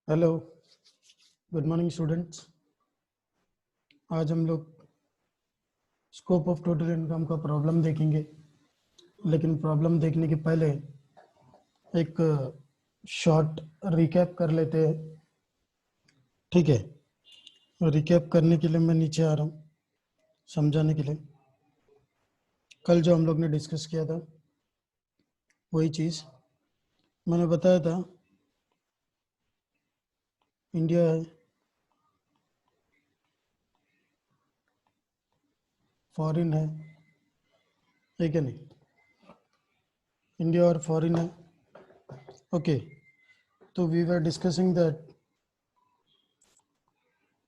Hello, good morning students. आज हम लोग स्कोप ऑफ टोटल इनकम का प्रॉब्लम देखेंगे, लेकिन प्रॉब्लम देखने के पहले एक शॉर्ट रिकैप कर लेते हैं। ठीक है, रिकैप करने के लिए मैं नीचे आ रहा हूँ समझाने के लिए। कल जो हम लोग ने डिस्कस किया था वही चीज़ मैंने बताया था। इंडिया है, फॉरेन है कि नहीं? इंडिया और फॉरेन है। ओके, तो we were discussing that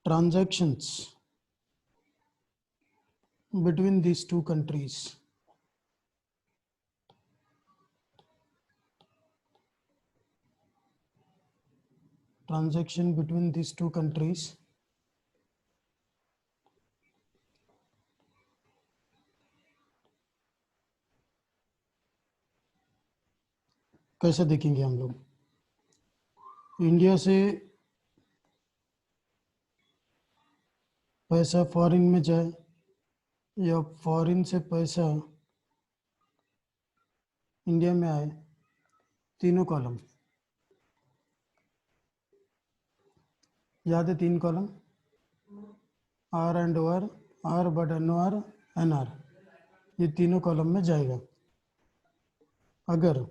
transactions between these two countries transaction between these two countries कैसे देखेंगे हम लोग? इंडिया से पैसा फॉरेन में जाए या फॉरेन से पैसा इंडिया में आए, तीनों कॉलम याद है? तीन column R and O R, R but N O R, N R, ये तीनों कॉलम में जाएगा। अगर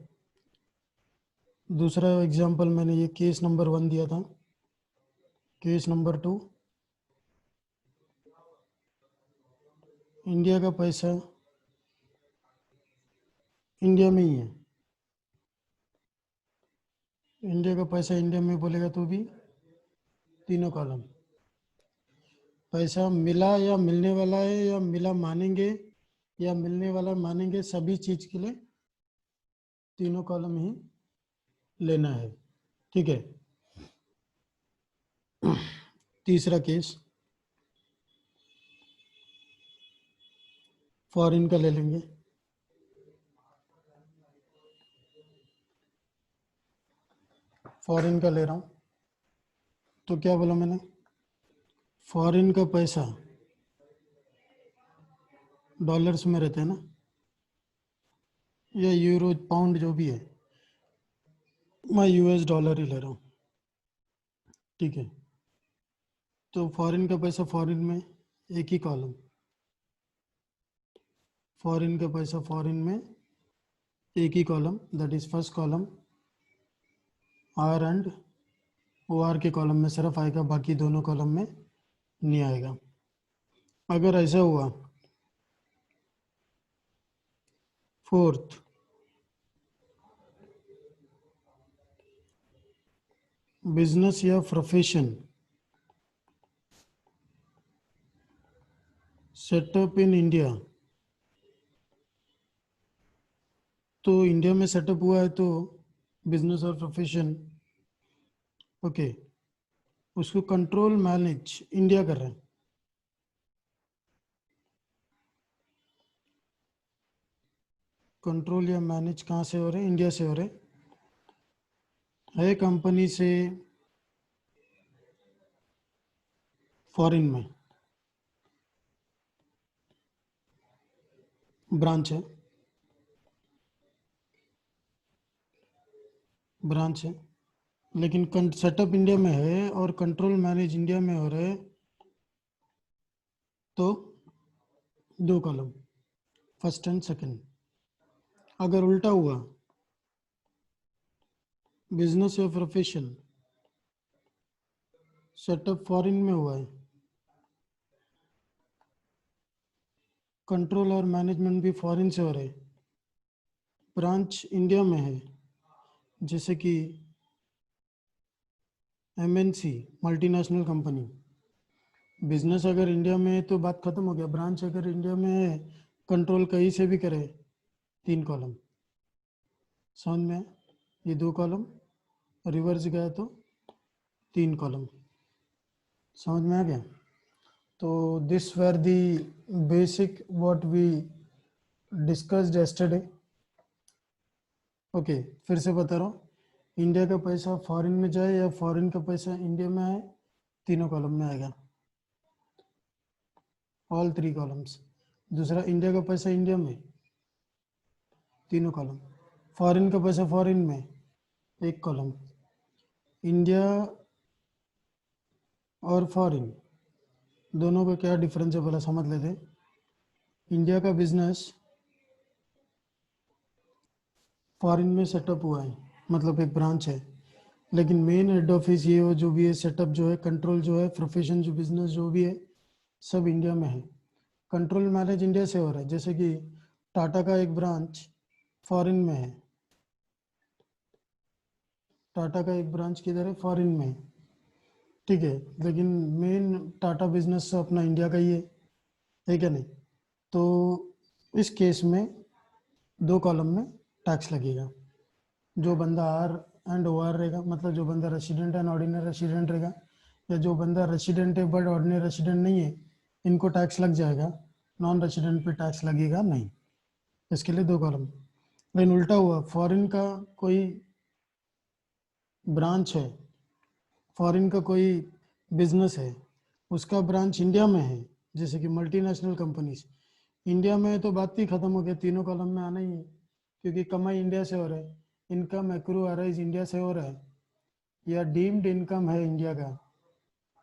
दूसरा एग्जांपल मैंने ये केस नंबर 1 दिया था, केस नंबर 2, इंडिया का पैसा इंडिया में ही है, इंडिया का पैसा इंडिया में बोलेगा तो भी तीनों कॉलम। पैसा मिला या मिलने वाला है या मिला मानेंगे या मिलने वाला मानेंगे, सभी चीज के लिए तीनों कॉलम ही लेना है। ठीक है, तीसरा केस फॉरेन का ले लेंगे। फॉरेन का ले रहा हूँ तो क्या बोला मैंने? फॉरेन का पैसा डॉलर्स में रहता है ना, या यूरो पाउंड जो भी है, मैं यूएस डॉलर ही ले रहा हूँ। ठीक है, तो फॉरेन का पैसा फॉरेन में, एक ही कॉलम, फॉरेन का पैसा फॉरेन में एक ही column, that is first column. R and O R के कॉलम में सिर्फ आएगा, बाकी दोनों कॉलम में नहीं आएगा। अगर ऐसा हुआ, फोर्थ, बिजनेस या प्रोफेशन सेटअप इन इंडिया, तो इंडिया में सेटअप हुआ है तो बिजनेस और प्रोफेशन, ओके, उसको कंट्रोल मैनेज इंडिया कर रहे हैं। कंट्रोल या मैनेज कहाँ से हो रहे हैं? इंडिया से हो रहे है, कंपनी से फॉरेन में ब्रांच है, ब्रांच है, लेकिन सेटअप इंडिया में है और कंट्रोल मैनेज इंडिया में हो रहे हैं, तो दो कॉलम, फर्स्ट एंड सेकंड। अगर उल्टा हुआ, बिजनेस या प्रोफेशन सेटअप फॉरेन में हुआ है, कंट्रोल और मैनेजमेंट भी फॉरेन से हो रहे, ब्रांच इंडिया में है, जैसे कि एमएनसी, मल्टीनेशनल कंपनी, बिजनेस अगर इंडिया में है तो बात खत्म हो गया। ब्रांच अगर इंडिया में है, कंट्रोल कहीं से भी करे, तीन कॉलम। समझ में? ये दो कॉलम, रिवर्स गया तो तीन कॉलम। समझ में आ गया? तो this were the basic what we discussed yesterday. Okay, फिर से बता रहा हूँ, इंडिया का पैसा फॉरेन में जाए या फॉरेन का पैसा इंडिया में आए, तीनों कॉलम में आएगा, ऑल 3 कॉलम्स। दूसरा, इंडिया का पैसा इंडिया में, तीनों कॉलम। फॉरेन का पैसा फॉरेन में, एक कॉलम। इंडिया और फॉरेन दोनों का क्या डिफरेंस है पहले समझ लेते। इंडिया का बिजनेस फॉरेन में सेटअप हुआ है, मतलब एक ब्रांच है, लेकिन मेन हेड ऑफिस ये हो जो भी है, सेटअप जो है, कंट्रोल जो है, प्रोफेशन जो बिजनेस जो भी है, सब इंडिया में है। कंट्रोल मैनेज इंडिया से हो रहा है। जैसे कि टाटा का एक ब्रांच फॉरेन में है, टाटा का एक ब्रांच किधर है, फॉरेन में, ठीक है, लेकिन मेन टाटा बिजनेस अपना इंडिया का ही है क्या नहीं। तो इस केस में 2 कॉलम में टैक्स लगेगा। जो बंदा आर एंड ओ आर रहेगा, मतलब जो बंदा रेसिडेंट एंड ऑर्डिनरी रेसिडेंट रहेगा, या जो बंदा रेसिडेंट है बट ऑर्डिनरी रेसिडेंट नहीं है, इनको टैक्स लग जाएगा। नॉन रेसिडेंट पे टैक्स लगेगा नहीं। इसके लिए 2 कॉलम। लेकिन उल्टा हुआ, फॉरेन का कोई ब्रांच है, फॉरेन का कोई बिजनेस है, उसका ब्रांच इंडिया में है, जैसे कि मल्टीनेशनल कंपनीज इंडिया में है, तो बात ही खत्म हो गया, तीनों कॉलम में आना ही है, क्योंकि कमाई इंडिया से हो रहा है, इनकम एक्रू अराइज इंडिया से हो रहा है, या डीम्ड इनकम है इंडिया का,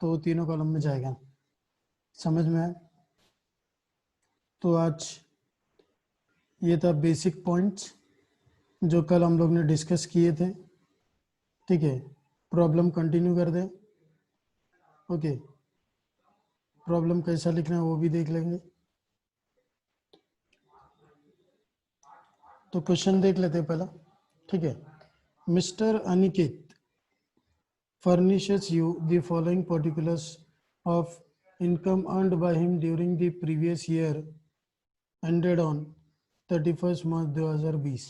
तो तीनों कॉलम में जाएगा। समझ में आया? तो आज ये था बेसिक पॉइंट्स जो कल हम लोग ने डिस्कस किए थे, ठीक है। प्रॉब्लम कंटिन्यू कर दें, ओके। प्रॉब्लम कैसा लिखना है वो भी देख लेंगे। तो क्वेश्चन देख लेते हैं पहला, ठीक है। Mister Aniket furnishes you the following particulars of income earned by him during the previous year ended on 31st March 2020।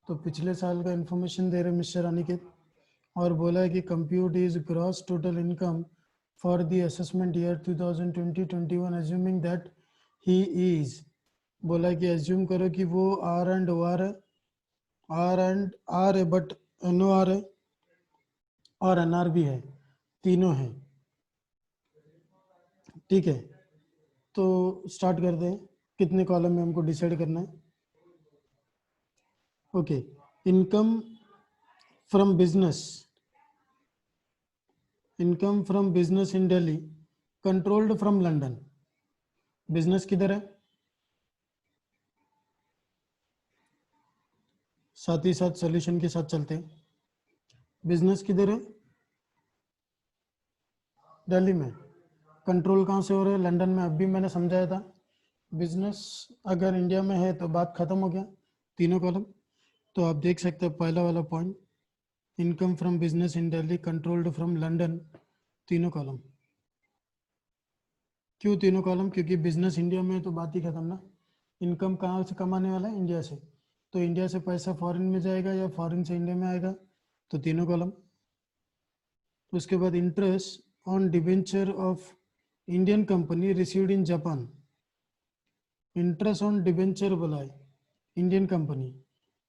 तो पिछले साल का इंफॉर्मेशन दे रहे मिस्टर अनिकेत, और बोला है कि compute is gross total income for the assessment year 2020-21 assuming that he is, बोला है कि एज्यूम करो कि वो आर एंड ओ आर है, आर एंड आर है बट एन ओ आर है, और एन आर भी है, तीनों हैं, ठीक है। तो स्टार्ट करते हैं, कितने कॉलम में हमको डिसाइड करना है। Okay, income from business, income from business in Delhi controlled from London. Business किधर है, साथ ही साथ सॉल्यूशन के साथ चलते हैं। बिजनेस किधर है, दिल्ली में। कंट्रोल कहाँ से हो रहा है, लंदन में। अभी मैंने समझाया था, बिजनेस अगर इंडिया में है तो बात खत्म हो गया, तीनों कॉलम। तो आप देख सकते हैं पहला वाला point, income from business in Delhi controlled from London, तीनों कॉलम। क्यों तीनों कॉलम, क्योंकि बिजनेस इंडिया में है तो बात ही खत्म ना। इनकम कहाँ से कमाने वाला है, इंडिया से, तो इंडिया से पैसा फॉरेन में जाएगा या फॉरेन से इंडिया में आएगा, तो तीनों कॉलम। उसके बाद interest on debenture of Indian company received in Japan. Interest on debenture बोला है, इंडियन कंपनी,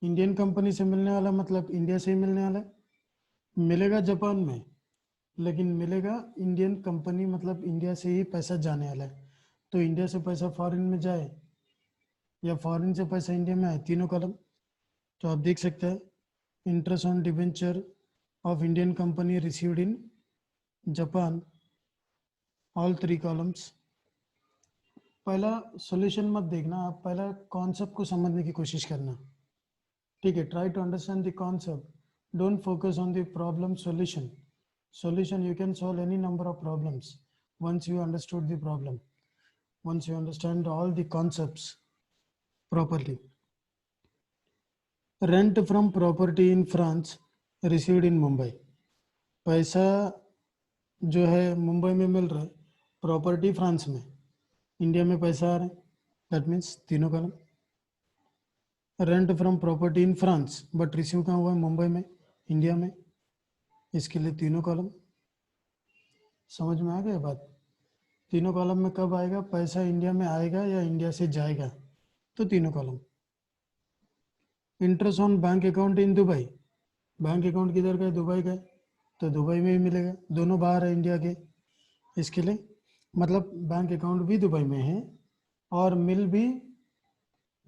इंडियन कंपनी से मिलने वाला मतलब इंडिया से ही मिलने वाला है, मिलेगा जापान में, लेकिन मिलेगा इंडियन कंपनी, मतलब इंडिया से ही पैसा जाने वाला है। तो इंडिया से पैसा फॉरेन में जाए या फॉरेन से पैसा इंडिया में आए, तीनों कॉलम। तो आप देख सकते हैं, interest on debenture of Indian company received in Japan, all 3 columns. पहला सॉल्यूशन मत देखना, आप पहला कॉन्सेप्ट को समझने की कोशिश करना, ठीक है। Try to understand the concept, don't focus on the problem solution. Solution, you can solve any number of problems once you understood the problem, once you understand all the concepts properly. Rent from property in France received in Mumbai, पैसा जो है मुंबई में मिल रहा है, property France में, India में पैसा आ रहा है, दैट मीन्स तीनों column. Rent from property in France but receive कहाँ हुआ है, मुंबई में, इंडिया में, इसके लिए तीनों कॉलम। समझ में आ गया बात। तीनों कॉलम में कब आएगा, पैसा इंडिया में आएगा या इंडिया से जाएगा, तो तीनों column. Interest on bank account in Dubai, bank account किधर का है, दुबई का है, तो दुबई में ही मिलेगा, दोनों बाहर है इंडिया के। इसके लिए मतलब बैंक अकाउंट भी दुबई में है और मिल भी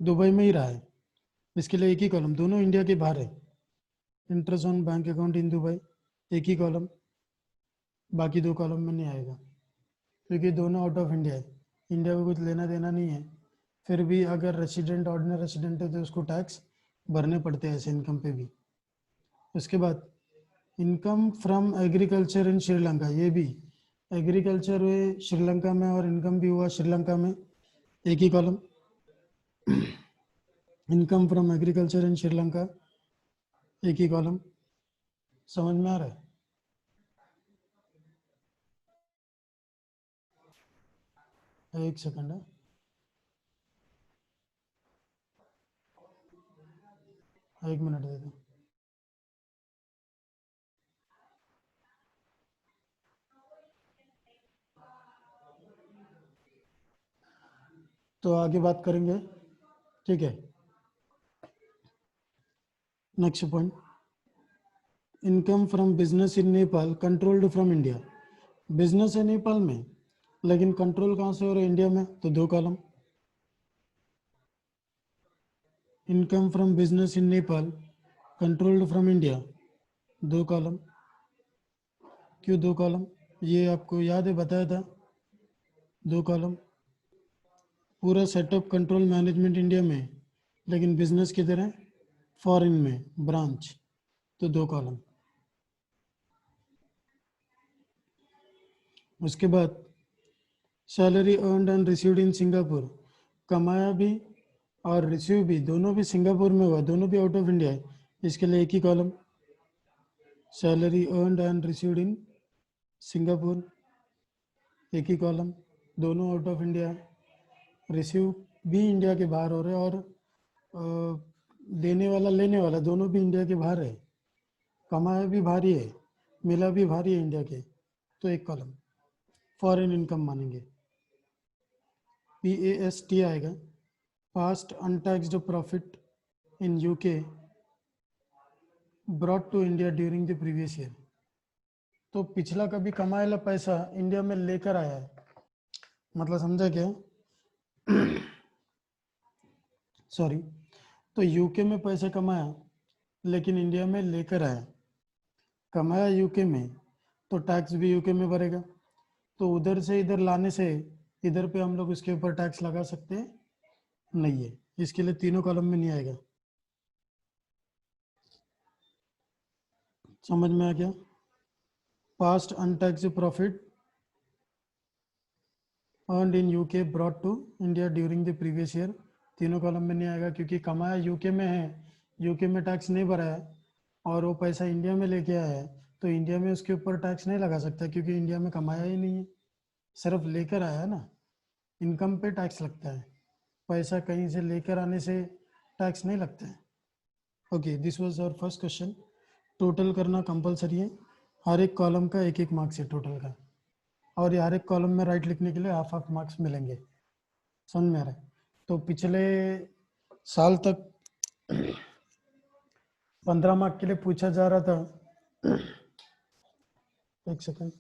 दुबई में ही रहा है, इसके लिए एक ही कॉलम, दोनों इंडिया के बाहर है। Interest on bank account in Dubai, एक ही कॉलम, बाकी दो कॉलम में नहीं आएगा क्योंकि दोनों आउट ऑफ इंडिया है, इंडिया को कुछ लेना देना नहीं है। फिर भी अगर रेसिडेंट ऑर्डिनरी रेसिडेंट है तो उसको टैक्स भरने पड़ते हैं ऐसे इनकम पे भी। उसके बाद income from agriculture in Sri Lanka, ये भी एग्रीकल्चर हुए श्रीलंका में और इनकम भी हुआ श्रीलंका में, एक ही column. Income from agriculture in Sri Lanka, एक ही कॉलम। समझ में आ रहा है? एक सेकंड है, एक मिनट दे दो। तो आगे बात करेंगे, ठीक है। Next point, income from business in Nepal controlled from India. Business है नेपाल में लेकिन कंट्रोल कहाँ से हो रहा है, इंडिया में, तो दो column. Income from business in Nepal controlled from India, दो कॉलम। क्यों दो कॉलम, ये आपको याद है, बताया था, दो कॉलम। पूरा सेटअप कंट्रोल मैनेजमेंट इंडिया में है, लेकिन बिजनेस किधर है, फॉरेन में, ब्रांच, तो दो कॉलम। उसके बाद salary earned and received in Singapore, कमाया भी और रिसीव भी, दोनों भी सिंगापुर में हुआ, दोनों भी आउट ऑफ इंडिया है, इसके लिए एक ही column. Salary earned and received in Singapore, एक ही कॉलम, दोनों आउट ऑफ इंडिया है। रिसीव भी इंडिया के बाहर हो रहे हैं और देने वाला लेने वाला दोनों भी इंडिया के बाहर है, कमाया भी भारी है, मिला भी भारी है इंडिया के, तो एक कॉलम। फॉरेन इनकम मानेंगे, PAST आएगा, past untaxed profit in UK brought to India during the previous year. तो पिछला कभी कमाएला पैसा इंडिया में लेकर आया है, मतलब समझा क्या, सॉरी, तो यूके में पैसे कमाया लेकिन इंडिया में लेकर आया, कमाया यूके में तो टैक्स भी यूके में भरेगा, तो उधर से इधर लाने से इधर पे हम लोग उसके ऊपर टैक्स लगा सकते हैं नहीं है, इसके लिए तीनों कॉलम में नहीं आएगा। समझ में आ गया? Past untaxed profit earned in UK brought to India during the previous year, तीनों कॉलम में नहीं आएगा क्योंकि कमाया यूके में है, यूके में टैक्स नहीं भरा है और वो पैसा इंडिया में लेके आया है, तो इंडिया में उसके ऊपर टैक्स नहीं लगा सकता क्योंकि इंडिया में कमाया ही नहीं है, सिर्फ लेकर आया है ना, इनकम पे टैक्स लगता है, पैसा कहीं से लेकर आने से टैक्स नहीं लगता है। Okay, this was our first question. Total करना कंपलसरी है, हर एक कॉलम का एक एक मार्क्स है टोटल का, और हर एक कॉलम में राइट लिखने के लिए हाफ हाफ मार्क्स मिलेंगे। समझ में आ रहा है? तो पिछले साल तक 15 मार्क के लिए पूछा जा रहा था, एक सेकंड,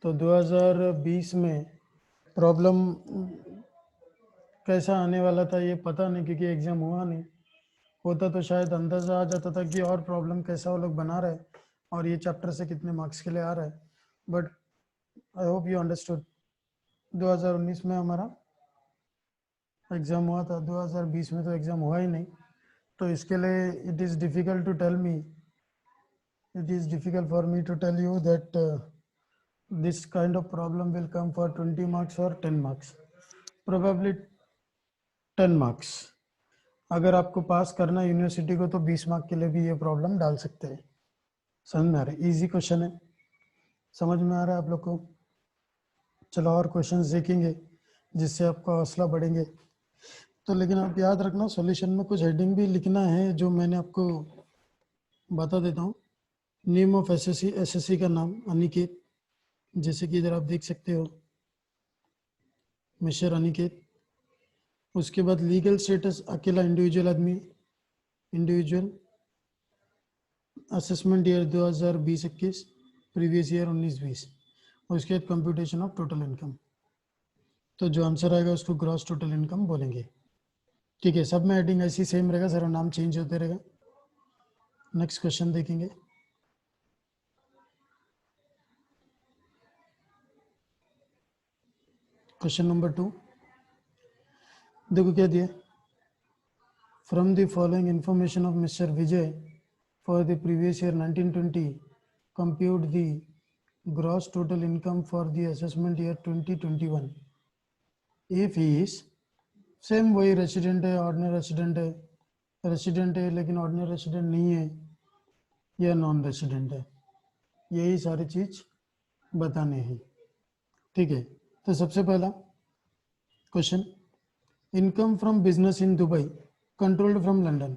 तो 2020 में प्रॉब्लम कैसा आने वाला था ये पता नहीं क्योंकि एग्जाम हुआ नहीं, होता तो शायद अंदाजा आ जाता था कि और प्रॉब्लम कैसा वो लोग बना रहे और ये चैप्टर से कितने मार्क्स के लिए आ रहा है, but I hope you understood. 2019 में हमारा एग्ज़ाम हुआ था, 2020 में तो एग्ज़ाम हुआ ही नहीं, तो इसके लिए it is difficult to tell me, it is difficult for me to tell you that this kind of problem will come for 20 marks or 10 marks, probably 10 marks। अगर आपको पास करना है यूनिवर्सिटी को तो 20 मार्क के लिए भी ये प्रॉब्लम डाल सकते हैं। समझ में आ रहा है? इजी क्वेश्चन है, समझ में आ रहा है आप लोग को? चलो और क्वेश्चंस देखेंगे जिससे आपका हौसला बढ़ेंगे। तो लेकिन आप याद रखना सॉल्यूशन में कुछ हेडिंग भी लिखना है जो मैंने आपको बता देता हूँ। नेम ऑफ एसएससी का नाम अनिकेत, जैसे कि इधर आप देख सकते हो, मिस्टर अनिकेत। उसके बाद लीगल स्टेटस अकेला इंडिविजुअल आदमी, individual, assessment year 2020-21, previous year 19-20, और उसके बाद कंप्यूटेशन ऑफ टोटल इनकम। तो जो आंसर आएगा उसको ग्रॉस टोटल इनकम बोलेंगे। ठीक है, सब में हेडिंग ऐसी सेम रहेगा, सारा नाम चेंज होते रहेगा। नेक्स्ट क्वेश्चन देखेंगे। क्वेश्चन नंबर 2, देखो क्या दिया। From the following information of mister Vijay for the previous year 1920 compute the gross total income for the assessment year 2021 if he is, same वही रेसिडेंट है, ऑर्डिनरी रेसिडेंट है, resident है लेकिन ordinary resident नहीं है, या नॉन रेसिडेंट है, यही सारी चीज बताने हैं। ठीक है, तो सबसे पहला question, income from business in Dubai controlled from London.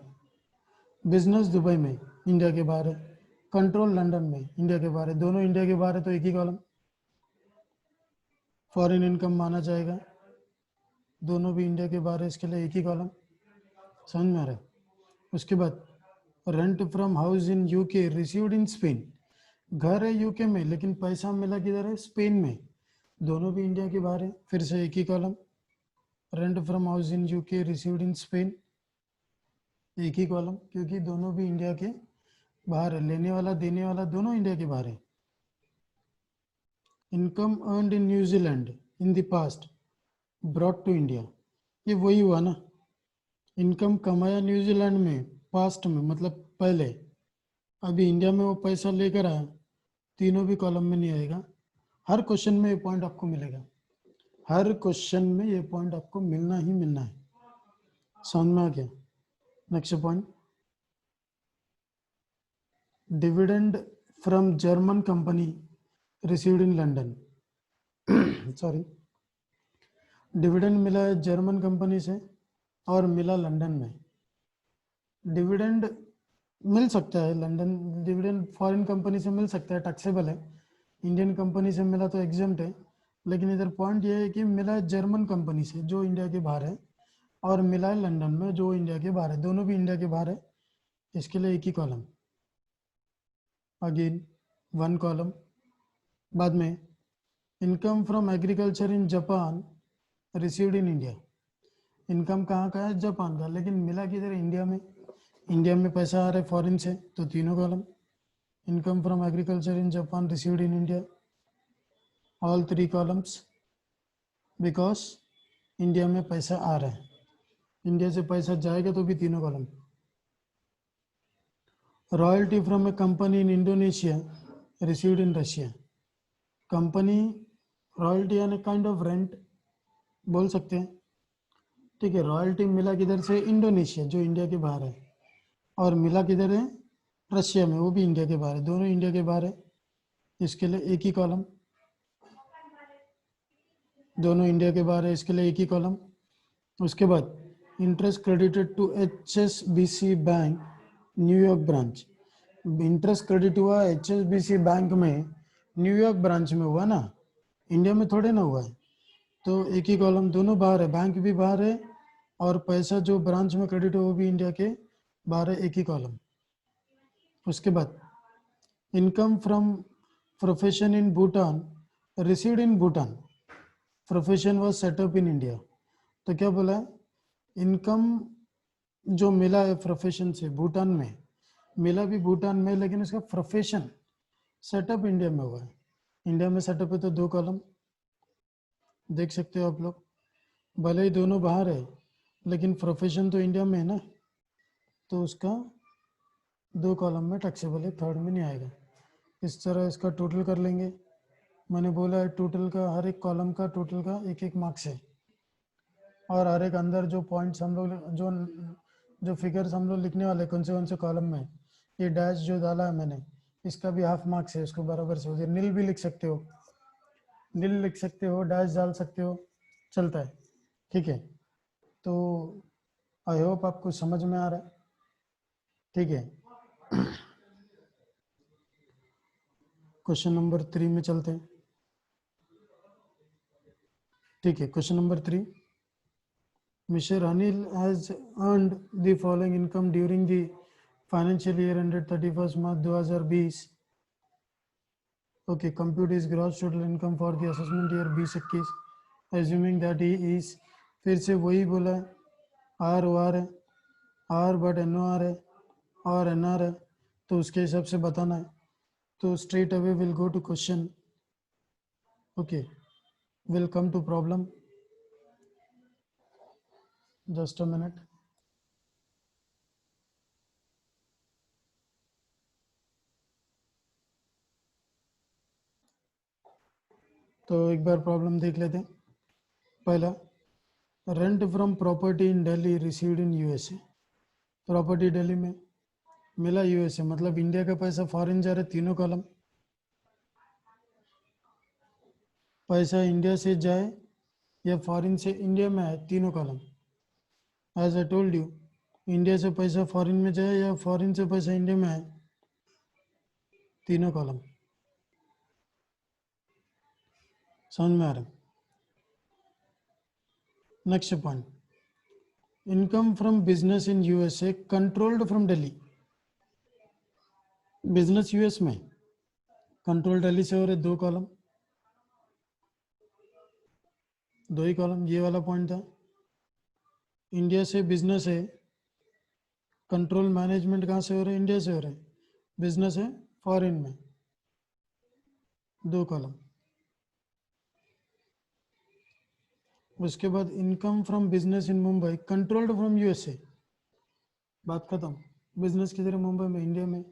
Business Dubai में, इंडिया के बाहर है, कंट्रोल लंदन में, इंडिया के बाहर है, दोनों इंडिया के बाहर है, तो एक ही कॉलम। फॉरेन इनकम माना जाएगा, दोनों भी इंडिया के बाहर है, इसके लिए एक ही कॉलम। समझ में आ रहा है। उसके बाद rent from house in UK received in Spain, घर है यूके में लेकिन पैसा मिला किधर है, स्पेन में, दोनों भी इंडिया के बाहर है, फिर से एक ही column. Rent from house in UK received in Spain, एक ही कॉलम, क्योंकि दोनों भी इंडिया के बाहर है, लेने वाला देने वाला दोनों इंडिया के बाहर है। Income earned in New Zealand in the past brought to India, ये वही हुआ ना, इनकम कमाया न्यूजीलैंड में पास्ट में, मतलब पहले, अभी इंडिया में वो पैसा लेकर आया, तीनों भी कॉलम में नहीं आएगा। हर क्वेश्चन में ये पॉइंट आपको मिलेगा, हर क्वेश्चन में ये पॉइंट आपको मिलना ही मिलना है। समझ में आ गया। Next point, dividend from German company received in London sorry, dividend मिला है जर्मन कंपनी से और मिला लंदन में। डिविडेंड मिल सकता है लंदन, डिविडेंड फॉरेन कंपनी से मिल सकता है, टैक्सेबल है, इंडियन कंपनी से मिला तो एग्जम्प्ट है, लेकिन इधर पॉइंट ये है कि मिला है जर्मन कंपनी से जो इंडिया के बाहर है, और मिला है लंदन में जो इंडिया के बाहर है, दोनों भी इंडिया के बाहर है, इसके लिए एक ही कॉलम, अगेन वन कॉलम। बाद में income from agriculture in Japan received in India, income कहाँ का है, जापान का, लेकिन मिला किधर, इंडिया में, इंडिया में पैसा आ रहा है फॉरेन से, तो तीनों column. Income from agriculture in Japan received in India, all three columns, because India में पैसा आ रहा है, इंडिया से पैसा जाएगा तो भी तीनों column. Royalty from A company in Indonesia received in Russia, company royalty यानी काइंड ऑफ रेंट बोल सकते हैं। ठीक है, रॉयल्टी मिला किधर से, इंडोनेशिया जो इंडिया के बाहर है, और मिला किधर है, रशिया में, वो भी इंडिया के बाहर है, दोनों इंडिया के बाहर है, इसके लिए एक ही कॉलम, दोनों इंडिया के बाहर है, इसके लिए एक ही कॉलम। उसके बाद interest credited to HSBC bank New York branch, interest credit हुआ HSBC बैंक में, न्यूयॉर्क ब्रांच में हुआ ना, इंडिया में थोड़े ना हुआ है, तो एक ही कॉलम, दोनों बाहर है, बैंक भी बाहर है और पैसा जो ब्रांच में क्रेडिट है वो भी इंडिया के बाहर है, एक ही कॉलम। उसके बाद income from profession in Bhutan received in Bhutan, profession was setup in India, तो क्या बोला है, इनकम जो मिला है प्रोफेशन से भूटान में, मिला भी भूटान में, लेकिन उसका प्रोफेशन सेटअप इंडिया में हुआ है, इंडिया में सेटअप है, तो दो कॉलम देख सकते हो आप लोग, भले ही दोनों बाहर है लेकिन प्रोफेशन तो इंडिया में है ना, तो उसका दो कॉलम में टैक्सेबल है, थर्ड में नहीं आएगा। इस तरह इसका टोटल कर लेंगे, मैंने बोला है टोटल का, हर एक कॉलम का टोटल का एक एक मार्क्स है, और हर एक अंदर जो पॉइंट्स हम लोग जो फिगर्स हम लोग लिखने वाले कौन से कॉलम में, ये डैश जो डाला है मैंने, इसका भी हाफ मार्क्स है, इसको बराबर से हो जाए, नील भी लिख सकते हो, नील लिख सकते हो, डैश डाल सकते हो, चलता है। ठीक है, तो आई होप आपको समझ में आ रहा है। ठीक है, क्वेश्चन नंबर 3 में चलते हैं। ठीक है, question number 3, Mr. Anil has earned the following income during the financial year ended 31st March 2020. Okay, compute his gross total income for the assessment year 2021, assuming that he is, फिर से वही बोला है, आर ओ आर है, R but N O R है और N R है, तो उसके हिसाब से बताना है. तो straight away we'll go to question. Okay, we'll come to problem. Just a minute. तो एक बार प्रॉब्लम देख लेते हैं. पहला, rent from property in Delhi received in USA. Property Delhi में मिला यूएसए, मतलब इंडिया का पैसा फॉरेन जा रहा है. तीनों कॉलम. पैसा इंडिया से जाए या फॉरेन से इंडिया में आए, तीनों column. As I told you, India से पैसा फॉरेन में जाए या फॉरेन से पैसा इंडिया में आए, तीनों कॉलम. समझ में आ रहा है? Next point, income from business in USA controlled from Delhi. Business US में, कंट्रोल दिल्ली से हो रहे. दो कॉलम, दो ही कॉलम. ये वाला पॉइंट था. इंडिया से बिजनेस है, कंट्रोल मैनेजमेंट कहाँ से हो रहे? इंडिया से हो रहे. बिजनेस है फॉरेन में, दो कॉलम. उसके बाद income from business in Mumbai controlled from USA. बात खत्म. बिजनेस किधर है? मुंबई में, इंडिया में.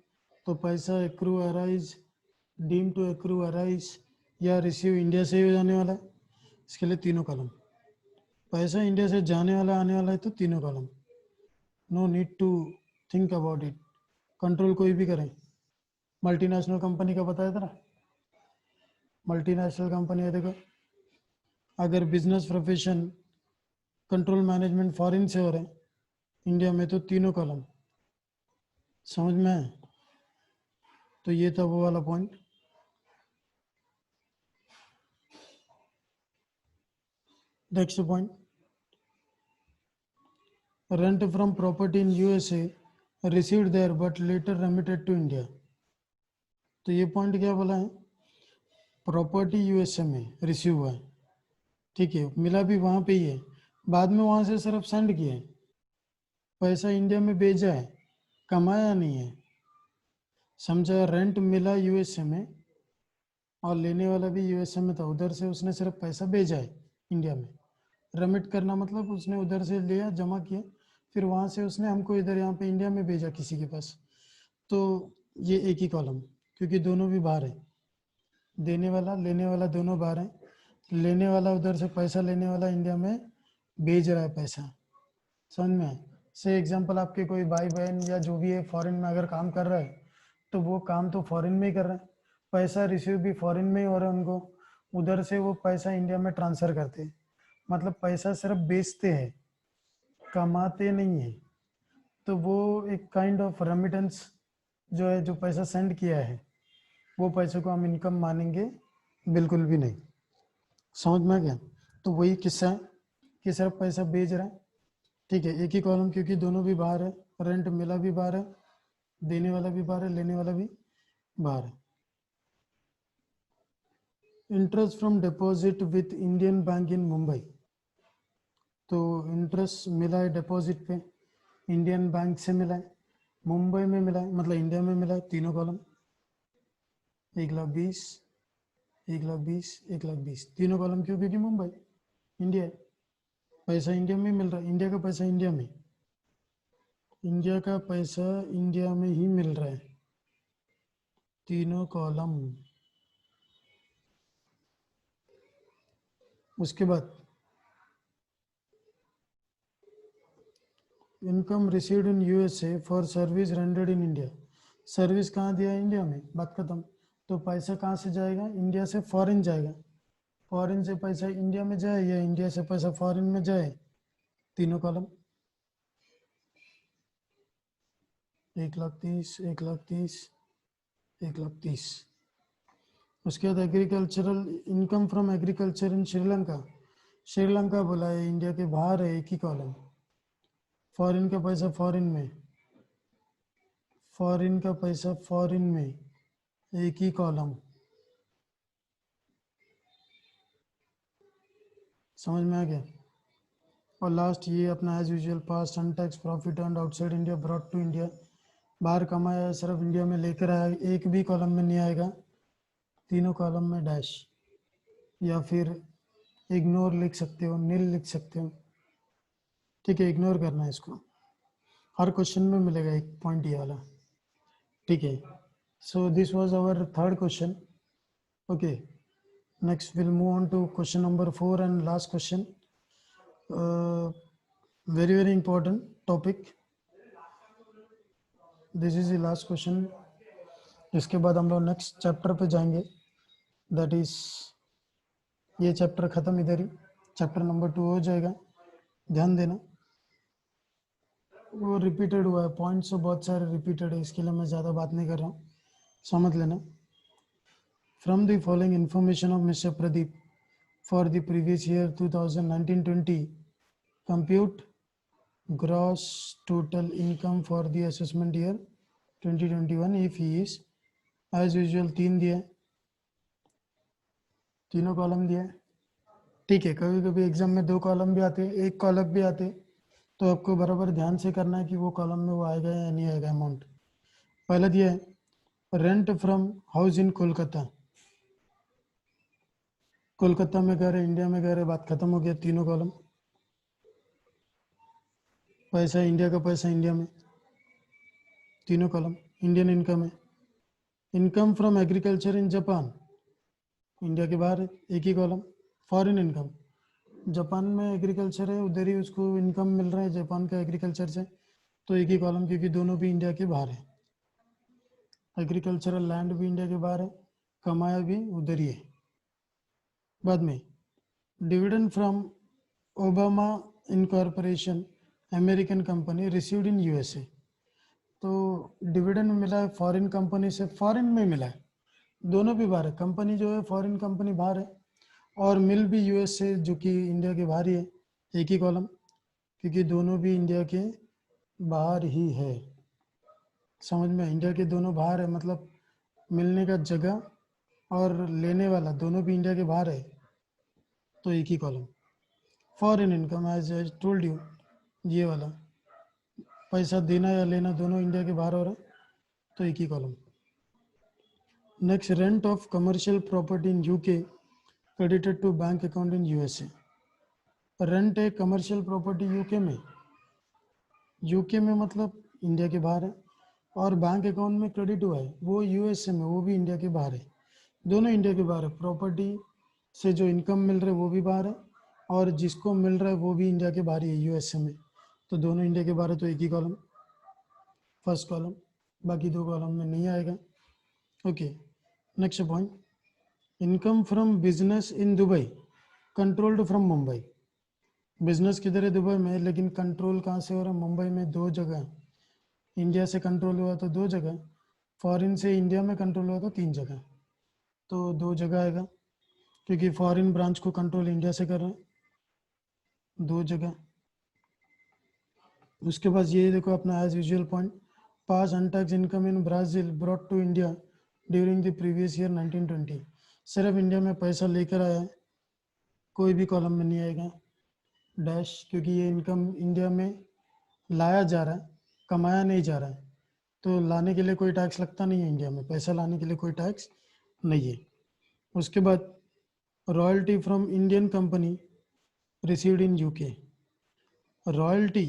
तो पैसा accrue arise, deem to accrue arise या रिसीव इंडिया से ही जाने वाला है. इसके लिए तीनों कॉलम. पैसा इंडिया से जाने वाला आने वाला है तो तीनों column. No need to think about it. Control कोई भी करें. मल्टीनेशनल कंपनी का बताया था ना, मल्टीनेशनल कंपनी है. देखो, अगर business profession control management foreign से हो रहे हैं इंडिया में, तो तीनों कॉलम. समझ में है? तो ये था वो वाला point. Next point, rent from property in USA received there but later remitted to India. तो ये पॉइंट क्या बोला है? प्रॉपर्टी यूएसए में रिसीव हुआ है, ठीक है, मिला भी वहां पे ही है, बाद में वहां से सिर्फ सेंड किया है. पैसा इंडिया में भेजा है, कमाया नहीं है. समझा? रेंट मिला यूएसए में और लेने वाला भी यूएसए में था. उधर से उसने सिर्फ पैसा भेजा है इंडिया में. रेमिट करना मतलब उसने उधर से लिया, जमा किया, फिर वहां से उसने हमको इधर यहाँ पे इंडिया में भेजा किसी के पास. तो ये एक ही कॉलम, क्योंकि दोनों भी बाहर है. देने वाला लेने वाला दोनों बाहर है. लेने वाला उधर से पैसा, लेने वाला इंडिया में भेज रहा है पैसा. समझ में? से एग्जांपल, आपके कोई भाई बहन या जो भी है फॉरेन में अगर काम कर रहा है, तो वो काम तो फॉरेन में ही कर रहा है, पैसा रिसीव भी फॉरेन में ही हो रहा है उनको. उधर से वो पैसा इंडिया में ट्रांसफर करते हैं. मतलब पैसा सिर्फ बेचते हैं, कमाते नहीं है. तो वो एक काइंड ऑफ रेमिटेंस जो है, जो पैसा सेंड किया है, वो पैसे को हम इनकम मानेंगे बिल्कुल भी नहीं. समझ में आ गया? तो वही किस्सा है कि सिर्फ पैसा भेज रहा है, ठीक है, एक ही कॉलम, क्योंकि दोनों भी बाहर है. रेंट मिला भी बाहर है, देने वाला भी बाहर है, लेने वाला भी बाहर है. Interest from deposit with Indian Bank in Mumbai. तो इंटरेस्ट मिला है डिपॉजिट पे, इंडियन बैंक से मिला है, मुंबई में मिला है, मतलब इंडिया में मिला है. तीनों कॉलम. 1,20,000, 1,20,000, 1,20,000, तीनों कॉलम. क्यों? क्योंकि मुंबई इंडिया है, पैसा इंडिया में मिल रहा है. इंडिया का पैसा इंडिया में, इंडिया का पैसा इंडिया में ही मिल रहा है. तीनों कॉलम. उसके बाद income received in USA for service rendered in India. Service कहाँ दिया है? इंडिया में. बात खत्म. तो पैसा कहाँ से जाएगा? इंडिया से फॉरेन जाएगा. फॉरेन से पैसा इंडिया में जाए या इंडिया से पैसा फॉरेन में जाए, तीनों कॉलम. 1,30,000, 1,30,000, 1,30,000. उसके बाद agricultural income from agriculture in Sri Lanka. Sri Lanka बोला है, इंडिया के बाहर है, एक ही कॉलम। फॉरेन का पैसा फॉरेन में, फॉरेन का पैसा फॉरेन में, एक ही कॉलम। समझ में आ गया। और लास्ट ये अपना as usual past untaxed profit earned outside India brought to India, बाहर कमाया सिर्फ इंडिया में लेकर आया, एक भी कॉलम में नहीं आएगा, तीनों कॉलम में डैश, या फिर इग्नोर लिख सकते हो, नील लिख सकते हो। ठीक है, इग्नोर करना है इसको, हर क्वेश्चन में मिलेगा एक पॉइंट ये वाला। ठीक है, so this was our third question. Okay, next we'll move on to question number 4 and last question. Very important topic, this is the last question. इसके बाद हम लोग नेक्स्ट चैप्टर पे जाएंगे, दैट इज ये चैप्टर खत्म इधर ही, चैप्टर नंबर 2 हो जाएगा। ध्यान देना, वो रिपीटेड हुआ है, पॉइंट्स तो बहुत सारे रिपीटेड है, इसके लिए मैं ज़्यादा बात नहीं कर रहा हूँ, समझ लेना। From the following information of mister Pradeep for the previous year 2019-20, compute gross total income for the assessment year 2021 if he is as usual। तीन दिए, तीनों कॉलम दिए। ठीक है, कभी कभी एग्जाम में दो कॉलम भी आते, एक कॉलम भी आते, तो आपको बराबर ध्यान से करना है कि वो कॉलम में वो आएगा या नहीं आएगा अमाउंट। पहला दिया है रेंट फ्रॉम हाउस इन कोलकाता, कोलकाता में कह रहे, इंडिया में कह रहे, बात खत्म हो गया, तीनों कॉलम। पैसा इंडिया का पैसा इंडिया में, तीनों कॉलम इंडियन इनकम है। Income from agriculture in Japan, India के बाहर है, एक ही कॉलम। फॉरेन इनकम, जापान में एग्रीकल्चर है, उधर ही उसको इनकम मिल रहा है जापान का एग्रीकल्चर से, तो एक ही कॉलम, क्योंकि दोनों भी इंडिया के बाहर है। एग्रीकल्चरल लैंड भी इंडिया के बाहर है, कमाया भी उधर ही है। बाद में dividend from Obama incorporation American company received in USA, तो डिविडेंड मिला है फॉरेन कंपनी से, फॉरेन में मिला है, दोनों भी बाहर है, कंपनी जो है फॉरेन कंपनी बाहर है, और मिल भी यूएस से, जो कि इंडिया के बाहर ही है, एक ही कॉलम, क्योंकि दोनों भी इंडिया के बाहर ही है। समझ में, इंडिया के दोनों बाहर है, मतलब मिलने का जगह और लेने वाला दोनों भी इंडिया के बाहर है, तो एक ही column. Foreign income as I told you, ये वाला पैसा देना या लेना दोनों इंडिया के बाहर हो रहा है, तो एक ही column. Next, rent of commercial property in UK credited to bank account in USA, rent है कमर्शियल प्रॉपर्टी यूके में, यूके में मतलब इंडिया के बाहर है, और बैंक अकाउंट में क्रेडिट हुआ है वो यूएसए में, वो भी इंडिया के बाहर है, दोनों इंडिया के बाहर है। प्रॉपर्टी से जो इनकम मिल रहा है वो भी बाहर है, और जिसको मिल रहा है वो भी इंडिया के बाहर ही है यूएसए में, तो दोनों इंडिया के बाहर है, तो एक ही कॉलम, फर्स्ट कॉलम, बाकी दो कॉलम में नहीं आएगा। Okay, next point, income from business in Dubai controlled from Mumbai, business किधर है दुबई में, लेकिन कंट्रोल कहाँ से हो रहा है, मुंबई में। दो जगह, इंडिया से कंट्रोल हुआ तो दो जगह, फॉरेन से इंडिया में कंट्रोल हुआ तो तीन जगह, तो दो जगह आएगा, क्योंकि फॉरेन ब्रांच को कंट्रोल इंडिया से कर रहे हैं, दो जगह। उसके बाद ये देखो अपना as usual point, past untaxed income in Brazil brought to India during the previous year 1920, सिर्फ इंडिया में पैसा लेकर आया है, कोई भी कॉलम में नहीं आएगा, डैश, क्योंकि ये इनकम इंडिया में लाया जा रहा है, कमाया नहीं जा रहा है, तो लाने के लिए कोई टैक्स लगता नहीं है, इंडिया में पैसा लाने के लिए कोई टैक्स नहीं है। उसके बाद royalty from Indian company received in UK, royalty,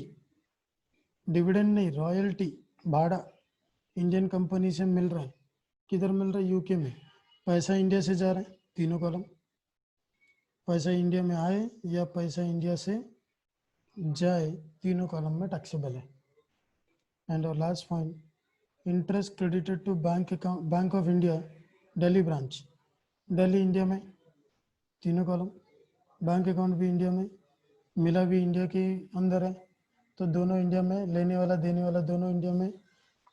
dividend नहीं, रॉयल्टी, भाड़ा इंडियन कंपनी से मिल रहा है, किधर मिल रहा है, यूके में, पैसा इंडिया से जा रहा है, तीनों कॉलम, पैसा इंडिया में आए या पैसा इंडिया से जाए, तीनों कॉलम में टैक्सेबल है। एंड और last point, interest credited to bank account bank of India Delhi branch, Delhi India में, तीनों कॉलम, बैंक अकाउंट भी इंडिया में, मिला भी इंडिया के अंदर है, तो दोनों इंडिया में, लेने वाला देने वाला दोनों इंडिया में,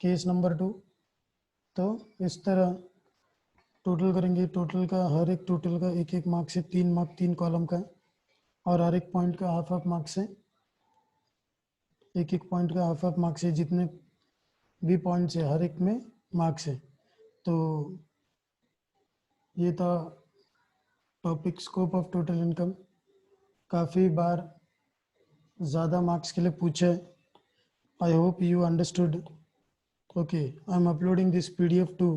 केस नंबर 2। तो इस तरह टोटल करेंगे, टोटल का हर एक टोटल का एक एक मार्क से 3 मार्क, 3 कॉलम का, और हर एक पॉइंट का हाफ हाफ मार्क्स है, एक एक पॉइंट का हाफ हाफ मार्क्स है, जितने भी पॉइंट्स है हर एक में मार्क्स है। तो ये था topic scope of total income. काफ़ी बार ज़्यादा मार्क्स के लिए पूछे। I hope you understood. Okay, I am uploading this PDF too.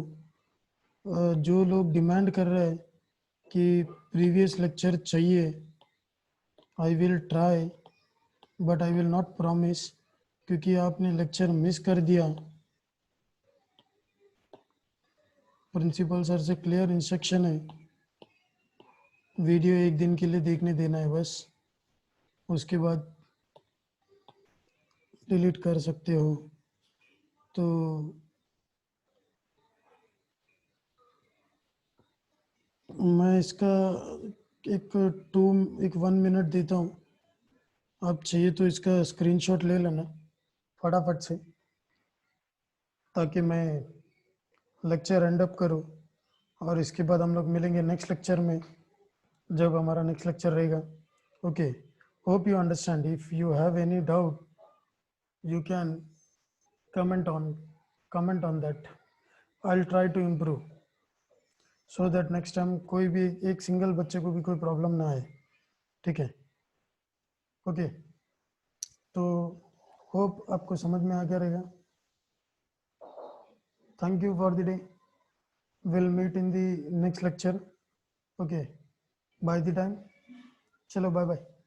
जो लोग डिमांड कर रहे हैं कि प्रीवियस लेक्चर चाहिए, I will try but I will not promise, क्योंकि आपने लेक्चर मिस कर दिया। प्रिंसिपल सर से क्लियर इंस्ट्रक्शन है, वीडियो एक दिन के लिए देखने देना है बस, उसके बाद डिलीट कर सकते हो। तो मैं इसका एक 1 मिनट देता हूँ, आप चाहिए तो इसका स्क्रीनशॉट ले लेना फटाफट से, ताकि मैं लेक्चर एंड अप करूँ। और इसके बाद हम लोग मिलेंगे नेक्स्ट लेक्चर में, जब हमारा नेक्स्ट लेक्चर रहेगा। Okay, hope you understand. If you have any doubt you can comment on comment on that. I'll try to improve so that next time कोई भी एक सिंगल बच्चे को भी कोई प्रॉब्लम ना आए, ठीक है? ओके, तो होप आपको समझ में आ गया रहेगा। Thank you for the day, will meet in the next lecture. Okay, bye the time, चलो बाय बाय।